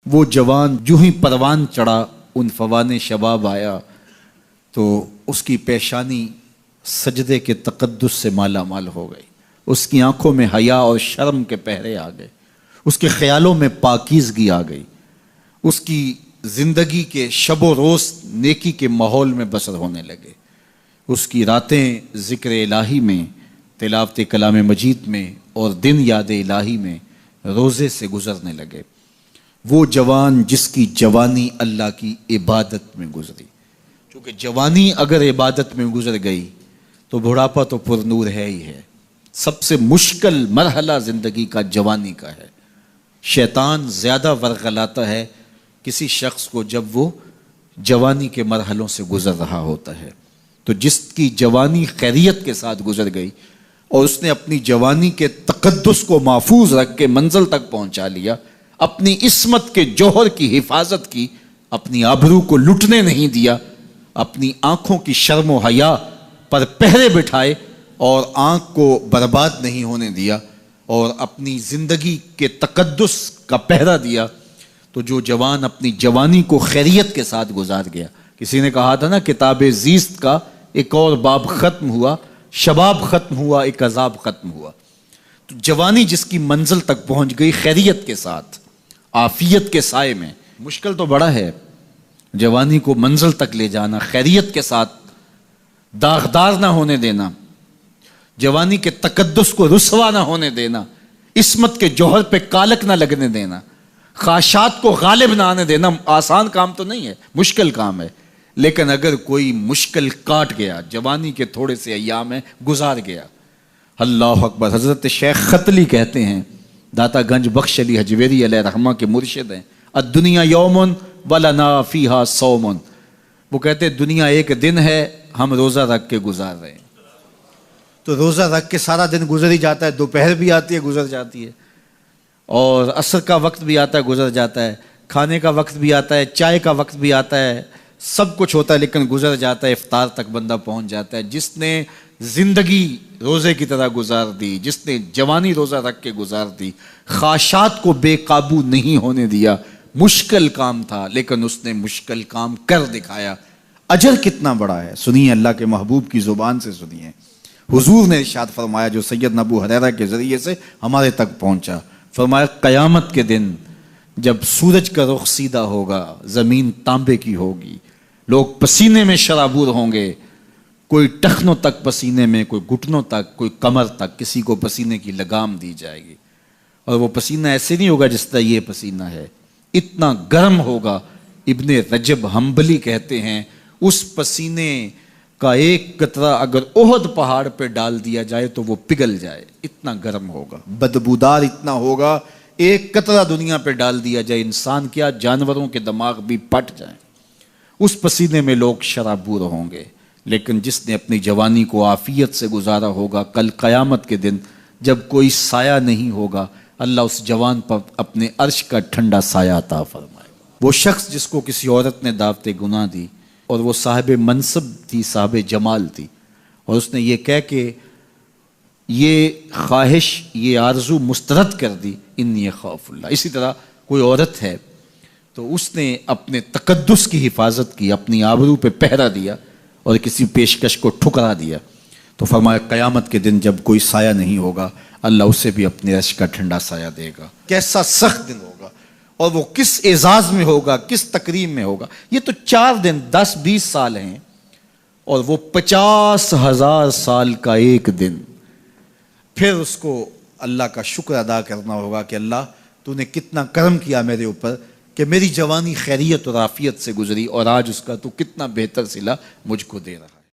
وہ جوان جو ہی پروان چڑھا ان فوان شباب آیا تو اس کی پیشانی سجدے کے تقدس سے مالا مال ہو گئی، اس کی آنکھوں میں حیا اور شرم کے پہرے آ گئے، اس کے خیالوں میں پاکیزگی آ گئی، اس کی زندگی کے شب و روز نیکی کے ماحول میں بسر ہونے لگے، اس کی راتیں ذکر الہی میں، تلاوت کلام مجید میں اور دن یاد الہی میں روزے سے گزرنے لگے۔ وہ جوان جس کی جوانی اللہ کی عبادت میں گزری، کیونکہ جوانی اگر عبادت میں گزر گئی تو بڑھاپا تو پر نور ہے ہی ہے۔ سب سے مشکل مرحلہ زندگی کا جوانی کا ہے۔ شیطان زیادہ ورغلاتا ہے کسی شخص کو جب وہ جوانی کے مرحلوں سے گزر رہا ہوتا ہے۔ تو جس کی جوانی خیریت کے ساتھ گزر گئی اور اس نے اپنی جوانی کے تقدس کو محفوظ رکھ کے منزل تک پہنچا لیا، اپنی عصمت کے جوہر کی حفاظت کی، اپنی آبرو کو لٹنے نہیں دیا، اپنی آنکھوں کی شرم و حیا پر پہرے بٹھائے اور آنکھ کو برباد نہیں ہونے دیا اور اپنی زندگی کے تقدس کا پہرا دیا، تو جو جوان اپنی جوانی کو خیریت کے ساتھ گزار گیا۔ کسی نے کہا تھا نا، کتاب زیست کا ایک اور باب ختم ہوا، شباب ختم ہوا، ایک عذاب ختم ہوا۔ تو جوانی جس کی منزل تک پہنچ گئی خیریت کے ساتھ، عافیت کے سائے میں۔ مشکل تو بڑا ہے جوانی کو منزل تک لے جانا، خیریت کے ساتھ، داغدار نہ ہونے دینا، جوانی کے تقدس کو رسوا نہ ہونے دینا، عصمت کے جوہر پہ کالک نہ لگنے دینا، خواہشات کو غالب نہ آنے دینا۔ آسان کام تو نہیں ہے، مشکل کام ہے، لیکن اگر کوئی مشکل کاٹ گیا، جوانی کے تھوڑے سے ایام میں گزار گیا، اللہ اکبر۔ حضرت شیخ ختلی کہتے ہیں، داتا گنج بخش علی حجویری علیہ رحمہ کے مرشد ہیں، الدنیا یوم ولنا فیہا صوم۔ وہ کہتے ہیں دنیا ایک دن ہے، ہم روزہ رکھ کے گزار رہے ہیں۔ تو روزہ رکھ کے سارا دن گزر ہی جاتا ہے، دوپہر بھی آتی ہے گزر جاتی ہے، اور عصر کا وقت بھی آتا ہے گزر جاتا ہے، کھانے کا وقت بھی آتا ہے، چائے کا وقت بھی آتا ہے، سب کچھ ہوتا ہے لیکن گزر جاتا ہے، افطار تک بندہ پہنچ جاتا ہے۔ جس نے زندگی روزے کی طرح گزار دی، جس نے جوانی روزہ رکھ کے گزار دی، خواہشات کو بے قابو نہیں ہونے دیا، مشکل کام تھا لیکن اس نے مشکل کام کر دکھایا۔ اجر کتنا بڑا ہے، سنیے اللہ کے محبوب کی زبان سے سنیے۔ حضور نے ارشاد فرمایا جو سید ابو ہریرہ کے ذریعے سے ہمارے تک پہنچا، فرمایا قیامت کے دن جب سورج کا رخ سیدھا ہوگا، زمین تانبے کی ہوگی، لوگ پسینے میں شرابور ہوں گے، کوئی ٹخنوں تک پسینے میں، کوئی گھٹنوں تک، کوئی کمر تک، کسی کو پسینے کی لگام دی جائے گی، اور وہ پسینہ ایسے نہیں ہوگا جس طرح یہ پسینہ ہے، اتنا گرم ہوگا۔ ابن رجب حنبلی کہتے ہیں اس پسینے کا ایک قطرہ اگر احد پہاڑ پہ ڈال دیا جائے تو وہ پگھل جائے، اتنا گرم ہوگا، بدبودار اتنا ہوگا، ایک قطرہ دنیا پہ ڈال دیا جائے، انسان کیا جانوروں کے دماغ بھی پھٹ جائیں، اس پسینے میں لوگ شرابور ہوں گے۔ لیکن جس نے اپنی جوانی کو عافیت سے گزارا ہوگا، کل قیامت کے دن جب کوئی سایہ نہیں ہوگا، اللہ اس جوان پر اپنے عرش کا ٹھنڈا سایہ عطا فرمائے گا۔ وہ شخص جس کو کسی عورت نے دعوت گناہ دی اور وہ صاحب منصب تھی، صاحب جمال تھی، اور اس نے یہ کہہ کہ یہ خواہش، یہ آرزو مسترد کر دی، انی خاف اللہ۔ اسی طرح کوئی عورت ہے تو اس نے اپنے تقدس کی حفاظت کی، اپنی آبرو پہ پہرا دیا اور کسی پیشکش کو ٹھکرا دیا، تو فرمایا قیامت کے دن جب کوئی سایہ نہیں ہوگا، اللہ اسے بھی اپنے عرش کا ٹھنڈا سایہ دے گا۔ کیسا سخت دن ہوگا، اور وہ کس اعزاز میں ہوگا، کس تکریم میں ہوگا۔ یہ تو 4 دن 10-20 سال ہیں، اور وہ 50,000 سال کا ایک دن۔ پھر اس کو اللہ کا شکر ادا کرنا ہوگا کہ اللہ تو نے کتنا کرم کیا میرے اوپر کہ میری جوانی خیریت اور عافیت سے گزری، اور آج اس کا تو کتنا بہتر صلہ مجھ کو دے رہا ہے۔